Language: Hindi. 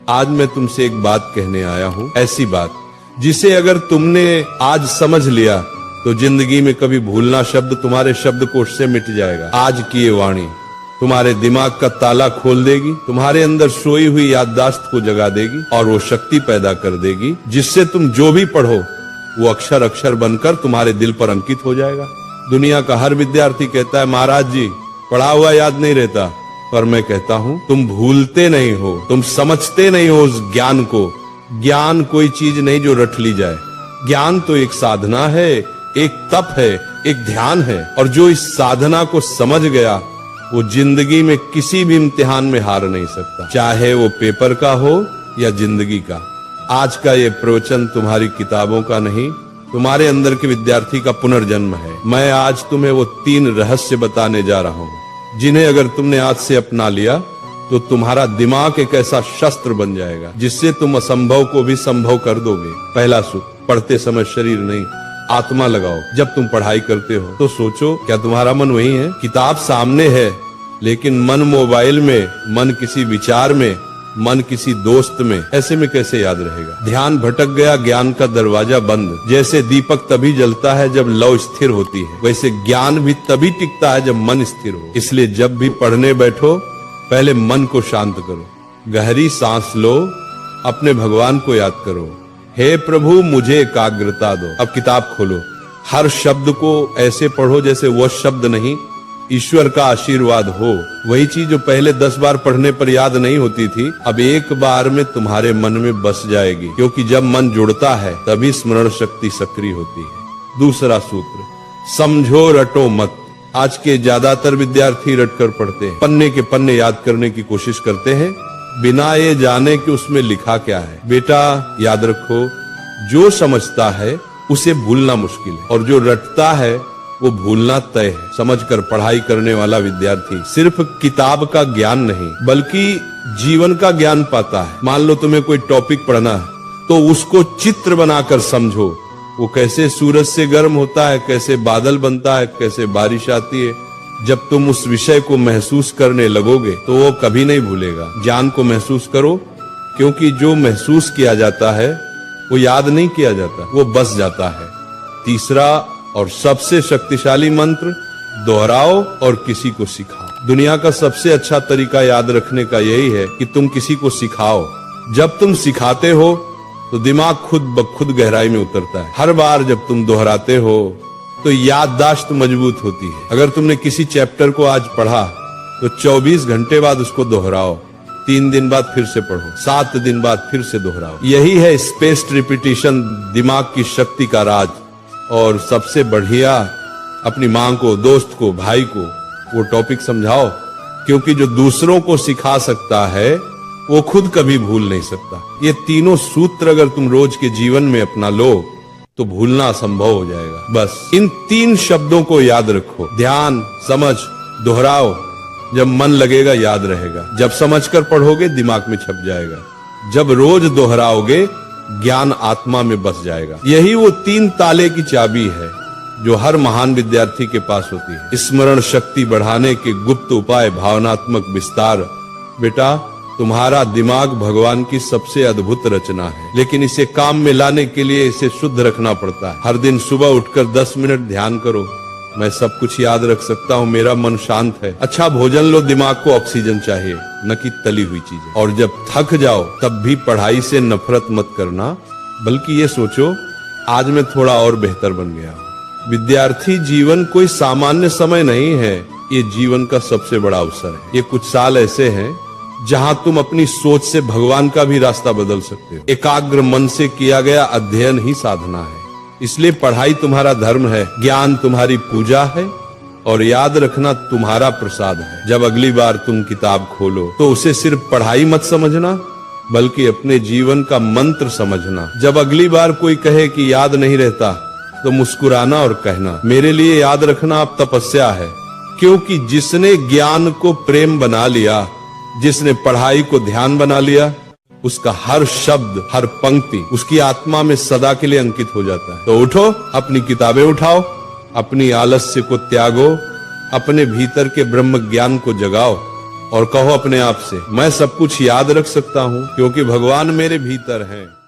आज मैं तुमसे एक बात कहने आया हूँ, ऐसी बात जिसे अगर तुमने आज समझ लिया तो जिंदगी में कभी भूलना शब्द तुम्हारे शब्दकोश से मिट जाएगा। आज की ये वाणी तुम्हारे दिमाग का ताला खोल देगी, तुम्हारे अंदर सोई हुई याददाश्त को जगा देगी और वो शक्ति पैदा कर देगी जिससे तुम जो भी पढ़ो वो अक्षर अक्षर बनकर तुम्हारे दिल पर अंकित हो जाएगा। दुनिया का हर विद्यार्थी कहता है महाराज जी पढ़ा हुआ याद नहीं रहता, पर मैं कहता हूँ तुम भूलते नहीं हो, तुम समझते नहीं हो उस ज्ञान को। ज्ञान कोई चीज नहीं जो रट ली जाए, ज्ञान तो एक साधना है, एक तप है, एक ध्यान है, और जो इस साधना को समझ गया वो जिंदगी में किसी भी इम्तिहान में हार नहीं सकता, चाहे वो पेपर का हो या जिंदगी का। आज का ये प्रवचन तुम्हारी किताबों का नहीं, तुम्हारे अंदर के विद्यार्थी का पुनर्जन्म है। मैं आज तुम्हें वो 3 रहस्य बताने जा रहा हूँ जिन्हें अगर तुमने आज से अपना लिया तो तुम्हारा दिमाग एक ऐसा शस्त्र बन जाएगा जिससे तुम असंभव को भी संभव कर दोगे। पहला सूत्र, पढ़ते समय शरीर नहीं आत्मा लगाओ। जब तुम पढ़ाई करते हो तो सोचो क्या तुम्हारा मन वही है? किताब सामने है लेकिन मन मोबाइल में, मन किसी विचार में, मन किसी दोस्त में, ऐसे में कैसे याद रहेगा? ध्यान भटक गया, ज्ञान का दरवाजा बंद। जैसे दीपक तभी जलता है जब लौ स्थिर होती है, वैसे ज्ञान भी तभी टिकता है जब मन स्थिर हो। इसलिए जब भी पढ़ने बैठो पहले मन को शांत करो, गहरी सांस लो, अपने भगवान को याद करो, हे प्रभु मुझे एकाग्रता दो। अब किताब खोलो, हर शब्द को ऐसे पढ़ो जैसे वह शब्द नहीं ईश्वर का आशीर्वाद हो। वही चीज जो पहले 10 बार पढ़ने पर याद नहीं होती थी अब एक बार में तुम्हारे मन में बस जाएगी, क्योंकि जब मन जुड़ता है तभी स्मरण शक्ति सक्रिय होती है। दूसरा सूत्र, समझो रटो मत। आज के ज्यादातर विद्यार्थी रटकर पढ़ते हैं, पन्ने के पन्ने याद करने की कोशिश करते हैं बिना ये जाने कि उसमें लिखा क्या है। बेटा याद रखो, जो समझता है उसे भूलना मुश्किल है और जो रटता है वो भूलना तय है। समझकर पढ़ाई करने वाला विद्यार्थी सिर्फ किताब का ज्ञान नहीं बल्कि जीवन का ज्ञान पाता है। मान लो तुम्हें कोई टॉपिक पढ़ना है तो उसको चित्र बनाकर समझो, वो कैसे सूरज से गर्म होता है, कैसे बादल बनता है, कैसे बारिश आती है। जब तुम उस विषय को महसूस करने लगोगे तो वो कभी नहीं भूलेगा। ज्ञान को महसूस करो, क्योंकि जो महसूस किया जाता है वो याद नहीं किया जाता, वो बस जाता है। तीसरा और सबसे शक्तिशाली मंत्र, दोहराओ और किसी को सिखाओ। दुनिया का सबसे अच्छा तरीका याद रखने का यही है कि तुम किसी को सिखाओ। जब तुम सिखाते हो तो दिमाग खुद ब खुद गहराई में उतरता है। हर बार जब तुम दोहराते हो तो याददाश्त मजबूत होती है। अगर तुमने किसी चैप्टर को आज पढ़ा तो 24 घंटे बाद उसको दोहराओ, 3 दिन बाद फिर से पढ़ो, 7 दिन बाद फिर से दोहराओ। यही है स्पेस्ड रिपीटिशन, दिमाग की शक्ति का राज। और सबसे बढ़िया, अपनी माँ को, दोस्त को, भाई को वो टॉपिक समझाओ, क्योंकि जो दूसरों को सिखा सकता है वो खुद कभी भूल नहीं सकता। ये तीनों सूत्र अगर तुम रोज के जीवन में अपना लो तो भूलना असंभव हो जाएगा। बस इन 3 शब्दों को याद रखो, ध्यान, समझ, दोहराओ। जब मन लगेगा याद रहेगा, जब समझकर पढ़ोगे दिमाग में छप जाएगा, जब रोज दोहराओगे ज्ञान आत्मा में बस जाएगा। यही वो 3 ताले की चाबी है जो हर महान विद्यार्थी के पास होती है। स्मरण शक्ति बढ़ाने के गुप्त उपाय, भावनात्मक विस्तार। बेटा तुम्हारा दिमाग भगवान की सबसे अद्भुत रचना है, लेकिन इसे काम में लाने के लिए इसे शुद्ध रखना पड़ता है। हर दिन सुबह उठकर 10 मिनट ध्यान करो, मैं सब कुछ याद रख सकता हूँ, मेरा मन शांत है। अच्छा भोजन लो, दिमाग को ऑक्सीजन चाहिए, न कि तली हुई चीजें। और जब थक जाओ तब भी पढ़ाई से नफरत मत करना, बल्कि ये सोचो आज मैं थोड़ा और बेहतर बन गया हूँ। विद्यार्थी जीवन कोई सामान्य समय नहीं है, ये जीवन का सबसे बड़ा अवसर है। ये कुछ साल ऐसे हैं जहां तुम अपनी सोच से भगवान का भी रास्ता बदल सकते हो। एकाग्र मन से किया गया अध्ययन ही साधना है। इसलिए पढ़ाई तुम्हारा धर्म है, ज्ञान तुम्हारी पूजा है और याद रखना तुम्हारा प्रसाद है। जब अगली बार तुम किताब खोलो तो उसे सिर्फ पढ़ाई मत समझना बल्कि अपने जीवन का मंत्र समझना। जब अगली बार कोई कहे कि याद नहीं रहता तो मुस्कुराना और कहना, मेरे लिए याद रखना अब तपस्या है। क्योंकि जिसने ज्ञान को प्रेम बना लिया, जिसने पढ़ाई को ध्यान बना लिया, उसका हर शब्द, हर पंक्ति उसकी आत्मा में सदा के लिए अंकित हो जाता है। तो उठो, अपनी किताबें उठाओ, अपनी आलस्य को त्यागो, अपने भीतर के ब्रह्म ज्ञान को जगाओ और कहो अपने आप से, मैं सब कुछ याद रख सकता हूँ क्योंकि भगवान मेरे भीतर हैं।